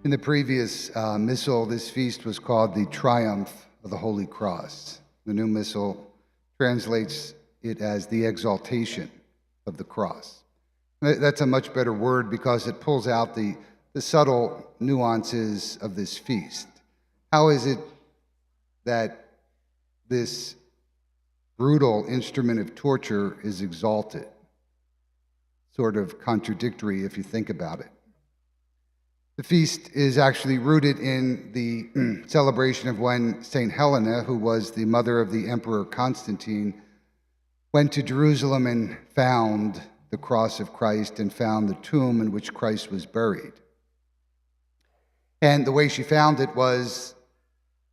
In the previous missal, this feast was called the Triumph of the Holy Cross. The new missal translates it as the exaltation of the cross. That's a much better word because it pulls out the subtle nuances of this feast. How is it that this brutal instrument of torture is exalted? Sort of contradictory if you think about it. The feast is actually rooted in the celebration of when St. Helena, who was the mother of the Emperor Constantine, went to Jerusalem and found the cross of Christ and found the tomb in which Christ was buried. And the way she found it was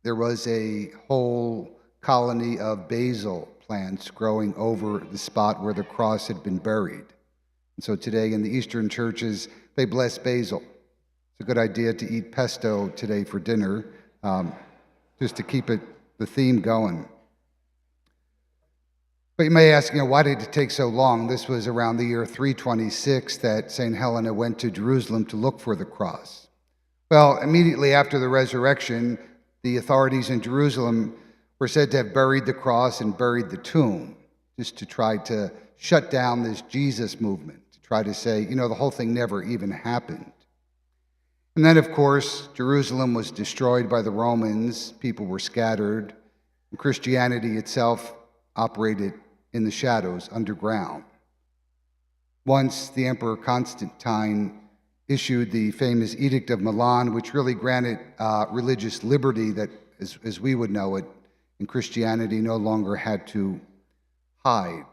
there was a whole colony of basil plants growing over the spot where the cross had been buried. And so today in the Eastern churches, they bless basil. It's a good idea to eat pesto today for dinner, just to keep the theme going. But you may ask, why did it take so long? This was around the year 326 that St. Helena went to Jerusalem to look for the cross. Well, immediately after the resurrection, the authorities in Jerusalem were said to have buried the cross and buried the tomb, just to try to shut down this Jesus movement, to try to say, the whole thing never even happened. And then, of course, Jerusalem was destroyed by the Romans, people were scattered, and Christianity itself operated in the shadows, underground. Once the Emperor Constantine issued the famous Edict of Milan, which really granted religious liberty that, as we would know it, in Christianity no longer had to hide,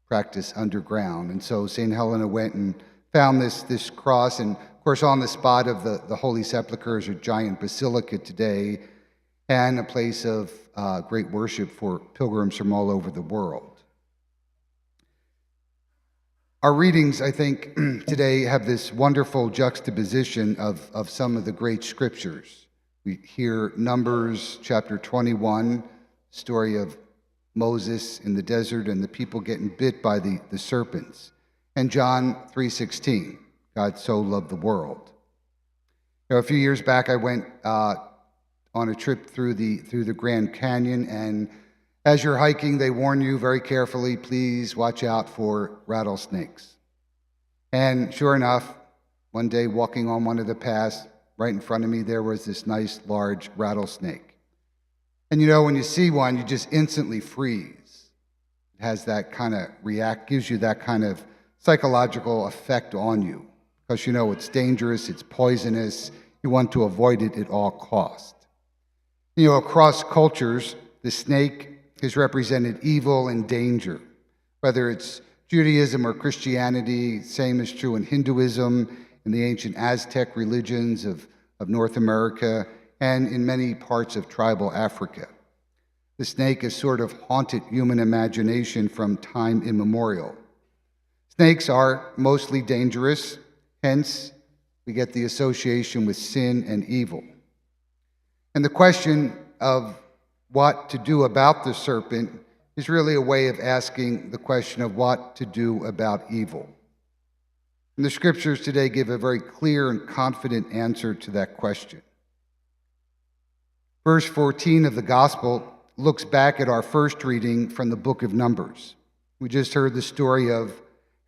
practice underground. And so St. Helena went and found this cross, and of course on the spot of the Holy Sepulchre is a giant basilica today, and a place of great worship for pilgrims from all over the world. Our readings, I think, today have this wonderful juxtaposition of some of the great scriptures. We hear Numbers chapter 21, story of Moses in the desert and the people getting bit by the serpents. And John 3:16, God so loved the world. A few years back, I went on a trip through the Grand Canyon, and as you're hiking, they warn you very carefully, please watch out for rattlesnakes. And sure enough, one day walking on one of the paths, right in front of me, there was this nice large rattlesnake. And when you see one, you just instantly freeze. It has that kind of gives you that kind of psychological effect on you, because it's dangerous, it's poisonous, you want to avoid it at all costs. Across cultures, the snake has represented evil and danger. Whether it's Judaism or Christianity, same is true in Hinduism, in the ancient Aztec religions of North America, and in many parts of tribal Africa. The snake has sort of haunted human imagination from time immemorial. Snakes are mostly dangerous, hence we get the association with sin and evil. And the question of what to do about the serpent is really a way of asking the question of what to do about evil. And the scriptures today give a very clear and confident answer to that question. Verse 14 of the Gospel looks back at our first reading from the book of Numbers. We just heard the story of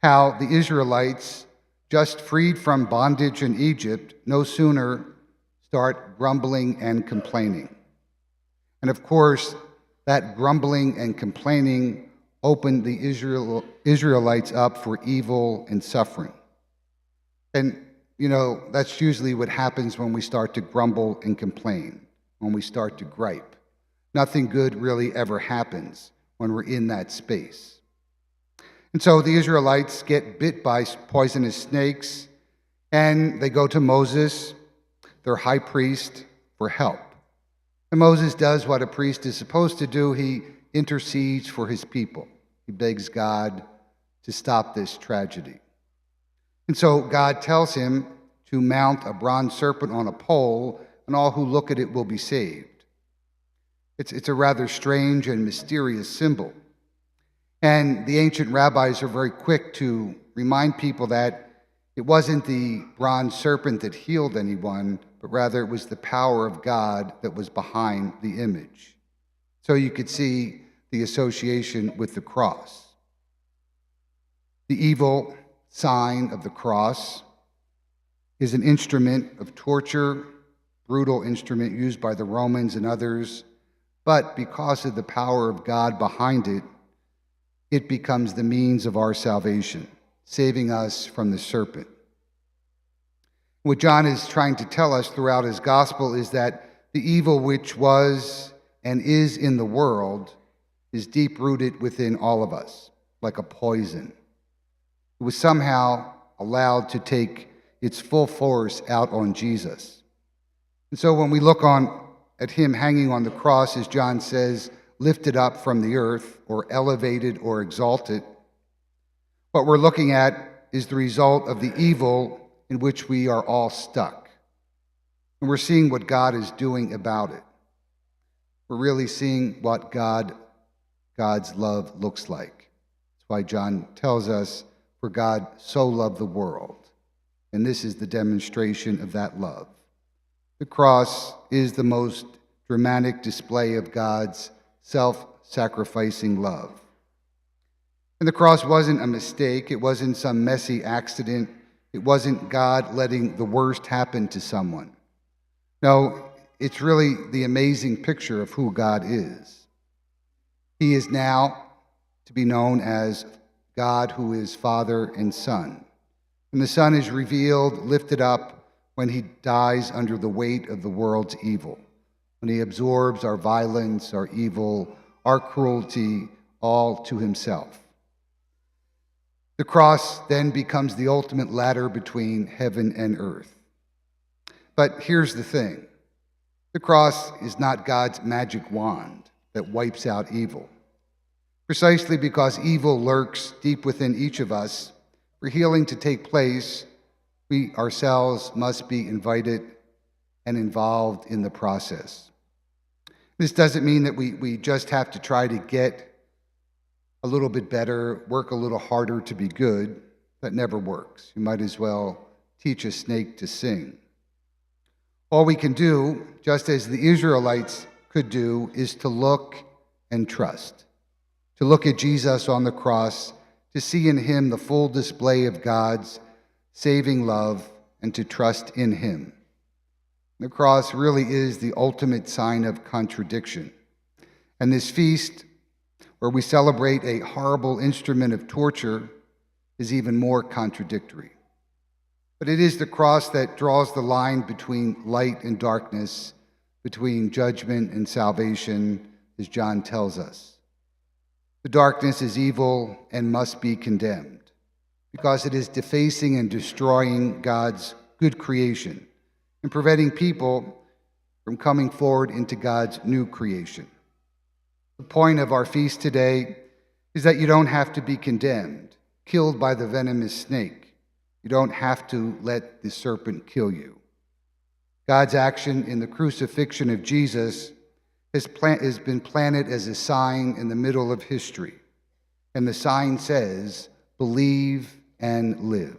how the Israelites, just freed from bondage in Egypt, no sooner start grumbling and complaining. And of course, that grumbling and complaining opened the Israelites up for evil and suffering. And, that's usually what happens when we start to grumble and complain, when we start to gripe. Nothing good really ever happens when we're in that space. And so the Israelites get bit by poisonous snakes, and they go to Moses, their high priest, for help. And Moses does what a priest is supposed to do. He intercedes for his people. He begs God to stop this tragedy. And so God tells him to mount a bronze serpent on a pole, and all who look at it will be saved. It's a rather strange and mysterious symbol. And the ancient rabbis are very quick to remind people that It wasn't the bronze serpent that healed anyone, but rather it was the power of God that was behind the image. So you could see the association with the cross. The evil sign of the cross is an instrument of torture, brutal instrument used by the Romans and others, but because of the power of God behind it, it becomes the means of our salvation, saving us from the serpent. What John is trying to tell us throughout his gospel is that the evil which was and is in the world is deep-rooted within all of us, like a poison. It was somehow allowed to take its full force out on Jesus. And so when we look at him hanging on the cross, as John says, lifted up from the earth, or elevated or exalted, what we're looking at is the result of the evil in which we are all stuck. And we're seeing what God is doing about it. We're really seeing what God's love looks like. That's why John tells us, for God so loved the world. And this is the demonstration of that love. The cross is the most dramatic display of God's self-sacrificing love. And the cross wasn't a mistake. It wasn't some messy accident. It wasn't God letting the worst happen to someone. No, it's really the amazing picture of who God is. He is now to be known as God who is Father and Son. And the Son is revealed, lifted up, when he dies under the weight of the world's evil, when he absorbs our violence, our evil, our cruelty, all to himself. The cross then becomes the ultimate ladder between heaven and earth. But here's the thing. The cross is not God's magic wand that wipes out evil. Precisely because evil lurks deep within each of us, for healing to take place, we ourselves must be invited and involved in the process. This doesn't mean that we just have to try to get a little bit better, work a little harder to be good. That never works. You might as well teach a snake to sing. All we can do, just as the Israelites could do, is to look and trust. To look at Jesus on the cross, to see in him the full display of God's saving love, and to trust in him. The cross really is the ultimate sign of contradiction. And this feast, where we celebrate a horrible instrument of torture, is even more contradictory. But it is the cross that draws the line between light and darkness, between judgment and salvation, as John tells us. The darkness is evil and must be condemned, because it is defacing and destroying God's good creation and preventing people from coming forward into God's new creation. The point of our feast today is that you don't have to be condemned, killed by the venomous snake. You don't have to let the serpent kill you. God's action in the crucifixion of Jesus has been planted as a sign in the middle of history. And the sign says, believe and live.